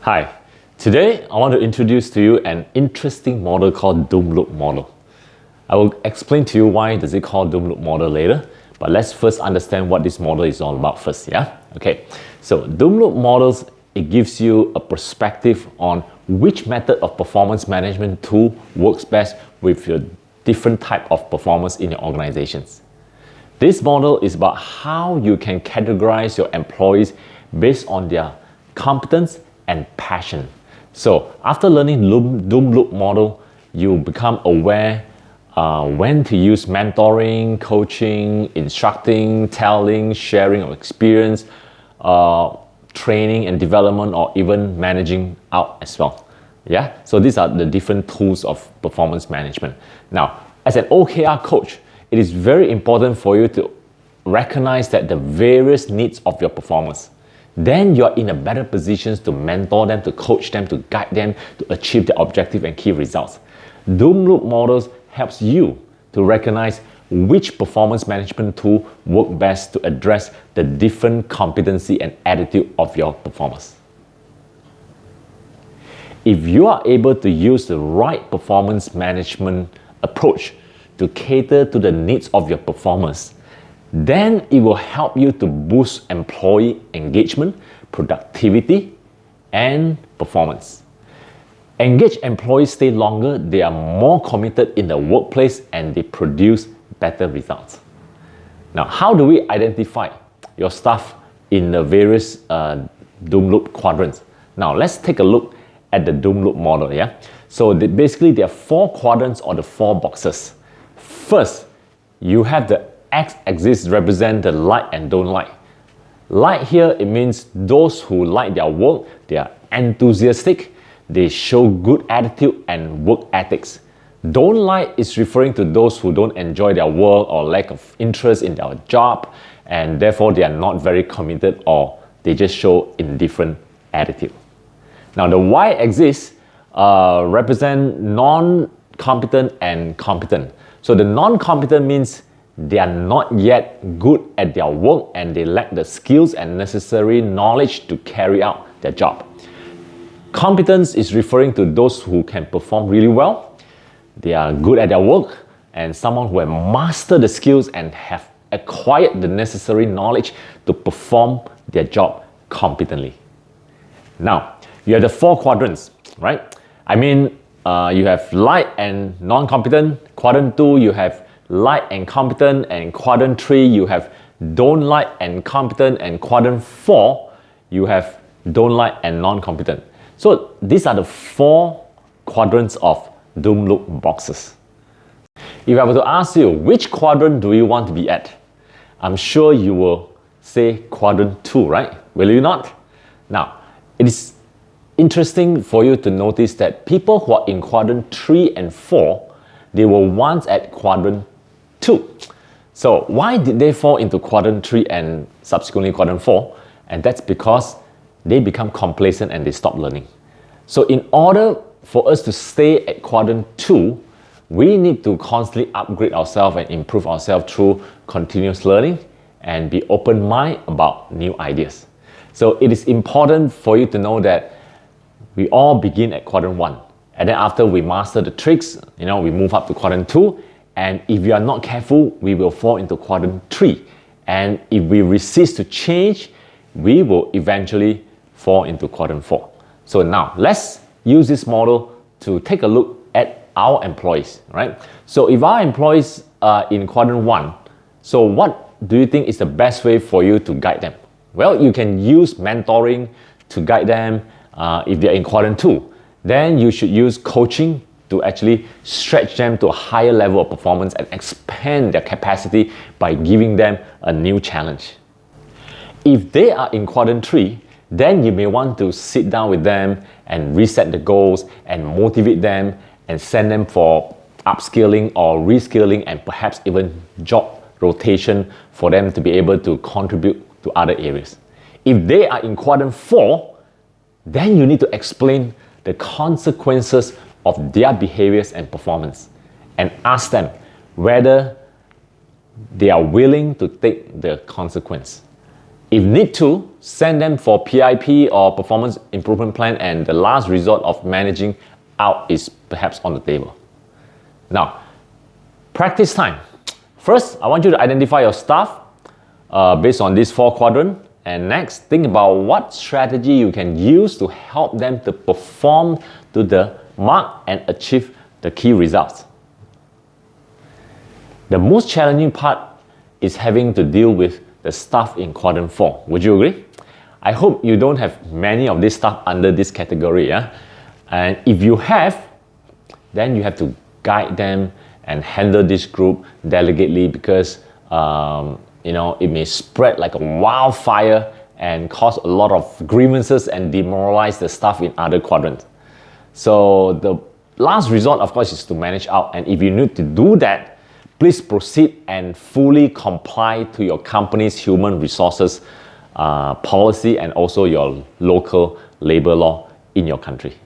Hi, today I want to introduce to you an interesting model called Doom Loop model. I will explain to you why does it called Doom Loop model later, but let's first understand what this model is all about first, yeah? Okay, so Doom Loop models, it gives you a perspective on which method of performance management tool works best with your different type of performance in your organizations. This model is about how you can categorize your employees based on their competence and passion. So after learning Doom Loop model, you become aware when to use mentoring, coaching, instructing, telling, sharing of experience, training and development, or even managing out as well. Yeah, so these are the different tools of performance management. Now, as an OKR coach, it is very important for you to recognize that the various needs of your performers. Then you're in a better position to mentor them, to coach them, to guide them to achieve their objective and key results. Doom Loop models helps you to recognize which performance management tool work best to address the different competency and attitude of your performers. If you are able to use the right performance management approach to cater to the needs of your performers, then it will help you to boost employee engagement, productivity, and performance. Engaged employees stay longer, they are more committed in the workplace, and they produce better results. Now, how do we identify your staff in the various Doom Loop quadrants? Now, let's take a look at the Doom Loop model, yeah? So basically, there are 4 quadrants or the 4 boxes. First, you have the X-axis represent the like and don't like. Like here, it means those who like their work, they are enthusiastic, they show good attitude and work ethics. Don't like is referring to those who don't enjoy their work or lack of interest in their job, and therefore they are not very committed or they just show indifferent attitude. Now the Y-axis represent non-competent and competent. So the non-competent means they are not yet good at their work and they lack the skills and necessary knowledge to carry out their job. Competence is referring to those who can perform really well. They are good at their work and someone who have mastered the skills and have acquired the necessary knowledge to perform their job competently. Now, you have the 4 quadrants, right? I mean, you have light and non-competent. Quadrant 2, you have light and competent, and quadrant 3 you have don't like and competent, and quadrant 4 you have don't like and non-competent. So these are the 4 quadrants of Doom Loop boxes. If I were to ask you which quadrant do you want to be at, I'm sure you will say quadrant 2, right? Will you not? Now, it is interesting for you to notice that people who are in quadrant 3 and 4, they were once at quadrant 2. So why did they fall into quadrant 3 and subsequently quadrant 4? And that's because they become complacent and they stop learning. So in order for us to stay at quadrant 2, we need to constantly upgrade ourselves and improve ourselves through continuous learning and be open-minded about new ideas. So it is important for you to know that we all begin at quadrant 1. And then after we master the tricks, we move up to quadrant 2. And if we are not careful, we will fall into quadrant 3. And if we resist to change, we will eventually fall into quadrant 4. So now, let's use this model to take a look at our employees, right? So if our employees are in quadrant 1, so what do you think is the best way for you to guide them? Well, you can use mentoring to guide them. If they're in quadrant 2, then you should use coaching to actually stretch them to a higher level of performance and expand their capacity by giving them a new challenge. If they are in quadrant 3, then you may want to sit down with them and reset the goals and motivate them and send them for upskilling or reskilling and perhaps even job rotation for them to be able to contribute to other areas. If they are in quadrant 4, then you need to explain the consequences of their behaviors and performance and ask them whether they are willing to take the consequence. If need to, send them for PIP or performance improvement plan, and the last resort of managing out is perhaps on the table. Now, practice time. First, I want you to identify your staff based on these 4 quadrants. And next, think about what strategy you can use to help them to perform to the mark and achieve the key results. The most challenging part is having to deal with the staff in quadrant 4. Would you agree? I hope you don't have many of these staff under this category. Yeah? And if you have, then you have to guide them and handle this group delicately, because it may spread like a wildfire and cause a lot of grievances and demoralize the staff in other quadrants. So the last resort, of course, is to manage out. And if you need to do that, please proceed and fully comply to your company's human resources policy and also your local labor law in your country.